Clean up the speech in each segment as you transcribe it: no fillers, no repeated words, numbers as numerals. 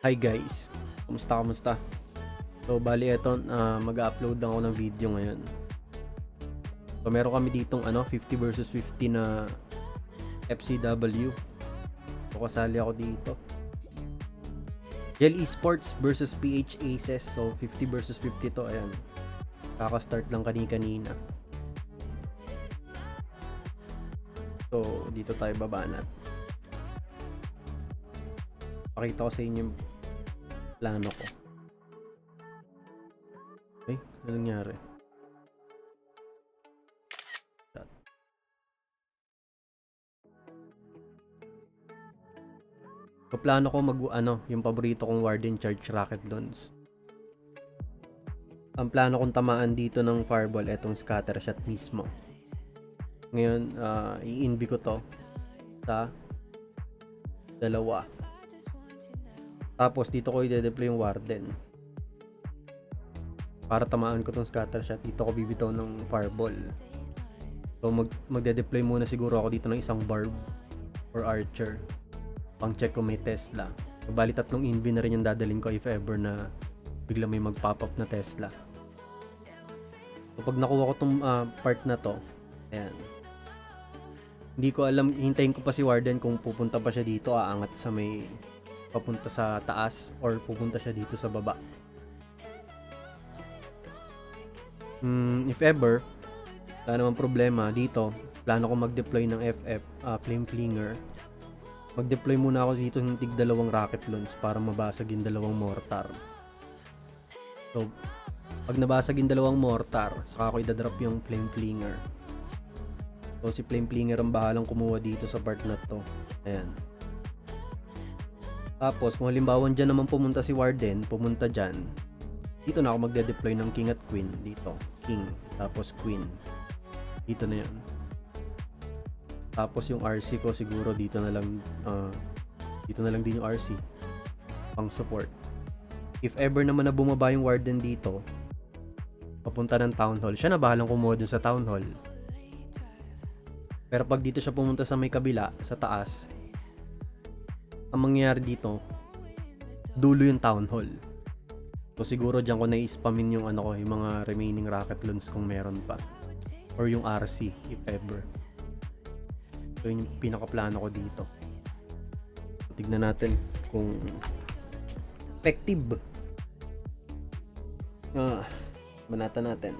Hi guys, kamusta? So bali eto, mag-upload lang ako ng video ngayon. So meron kami ditong 50 versus 50 na FCW. So kasali ako dito. Gel Esports versus PH Aces. So 50 versus 50 to, ayan. Kaka-start lang kanina. So dito tayo babanat. Pakita ko sa inyo yung plano ko. Okay, ano nangyari? So plano ko yung paborito kong Warden Charge Rocket Launch. Ang plano kong tamaan dito ng fireball etong scatter shot mismo. Ngayon, i-invi ko to sa dalawa. Tapos dito ko i-deploy yung Warden. Para tamaan ko tong scatter shot, dito ko bibitaw ng fireball. So magde-deploy muna siguro ako dito ng isang barb or archer. Pang check kung may Tesla. So, bali tatlong invi na rin yung dadalhin ko if ever na bigla may mag-pop up na Tesla. So pag nakuha ko tong part na to, ayan. Hindi ko alam, hintayin ko pa si Warden kung pupunta pa siya dito, aangat sa may papunta sa taas or pupunta siya dito sa baba. If ever, wala namang problema dito, plano ko mag-deploy ng FF, Flame Flinger. Mag-deploy muna ako dito ng tig dalawang rocket launch para mabasag yung dalawang mortar. So, pag nabasag yung dalawang mortar, saka ako idadrop yung Flame Flinger. So, si Flame Flinger ang bahalang kumuha dito sa part na to. Ayan. Tapos, kung halimbawa dyan naman pumunta si Warden, pumunta dyan. Dito na ako magde-deploy ng King at Queen. Dito. King. Tapos Queen. Dito na yun. Tapos yung RC ko siguro dito na lang din yung RC pang support. If ever naman na bumaba yung Warden dito papunta ng Town Hall, siya na bahalang kumuha dun sa Town Hall. Pero pag dito siya pumunta sa may kabila, sa taas, ang mangyayari dito, dulo yung Town Hall. So siguro dyan ko na-spamin yung yung mga remaining rocket launch kung meron pa. Or yung RC if ever. So yun yung pinaka-plano ko dito. Tignan natin kung effective. Banatan natin.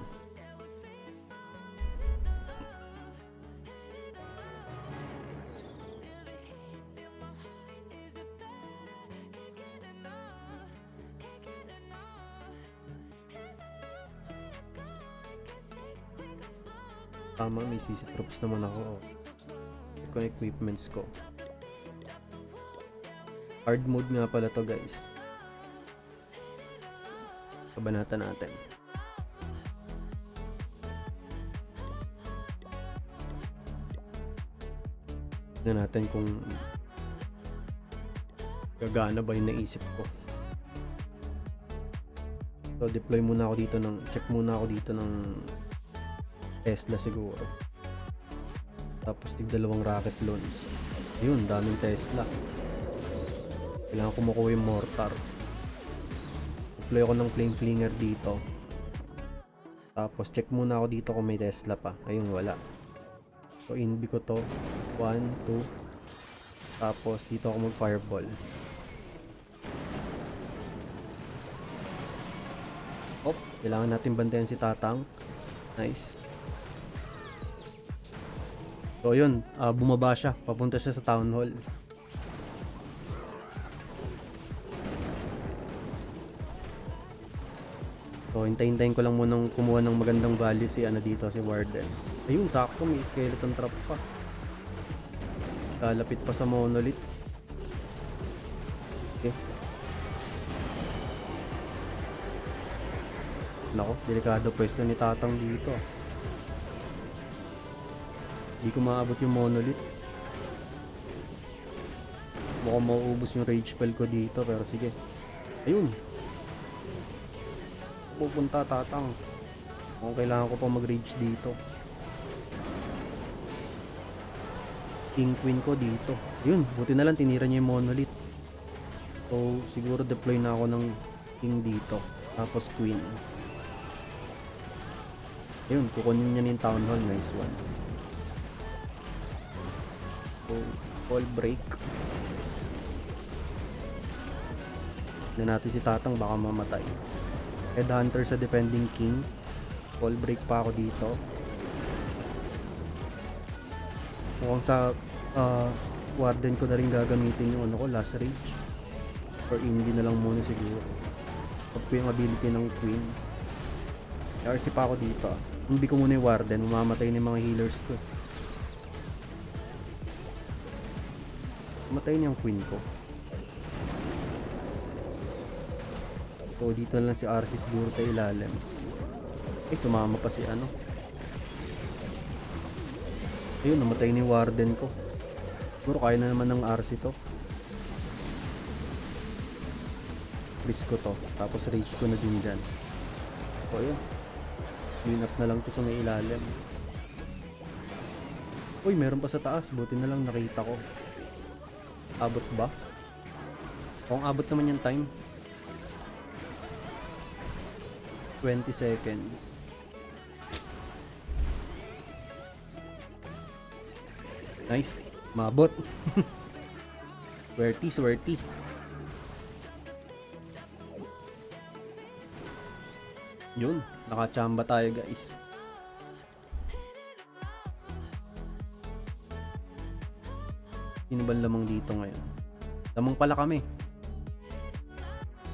Tama, may CC troops naman ako. Kung equipments ko. Hard mode nga pala to guys. Pabanatan natin. Tignan natin kung gagana ba yung naisip ko. So deploy muna ako dito check muna ako dito ng Tesla siguro. Tapos dalawang rocket launch. Ayun, daming Tesla. Kailangan ko makuha yung mortar. Deploy ako ng Flame Flinger dito. Tapos check muna ako dito kung may Tesla pa. Ayun, wala. So invi ko to. 1, 2. Tapos dito ako mag-fireball. Kailangan natin bantayan si Tatang. Nice. So yun, bumaba siya, papunta siya sa Town Hall. So hintayin ko lang munang kumuha ng magandang value si dito, si Warden. Ayun, sakto, may skeleton trap pa. Lalapit pa sa monolith. Okay. Nako, delikado pwesto ni Tatang dito. Hindi ko maabot yung monolith. Mukhang mauubos yung rage spell ko dito, pero sige. Ayun. Pupunta Tatang. Mukhang kailangan ko pa mag-rage dito. King Queen ko dito. Ayun, buti na lang tinira niya yung monolith. So, siguro deploy na ako ng king dito. Tapos queen. Ayun, kukunin niya yung town hall. Nice one. So, call break. Tignan natin si Tatang, baka mamatay. Headhunter sa defending king. Call break pa ako dito. Mukhang sa warden ko na rin gagamitin yung ano ko, last rage. Or indie na lang muna siguro. Pag ko yung ability ng queen. RC pa ako dito. Hindi ko muna yung warden, mamamatay na yung mga healers ko. Mamatay niya yung queen ko. So dito na lang si RC siguro sa ilalim. Sumama pa si ano. Ayun, namatay ni warden ko. Siguro kaya na naman ng RC to. Risk ko to. Tapos rage ko na din dyan. So ayun. Clean up na lang to sa may ilalim. Uy, meron pa sa taas. Buti na lang nakita ko. Abot ba? Kung abot naman yung time. 20 seconds. Nice. Mabot. Swerty. Yun. Nakachamba tayo guys. Sino ba lamang dito ngayon? Lamang pala kami.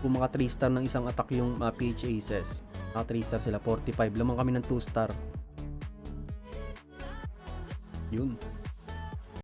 Kung maka 3 star ng isang attack yung PH Aces. Maka 3 star sila. 45. Lamang kami ng 2 star. Yun.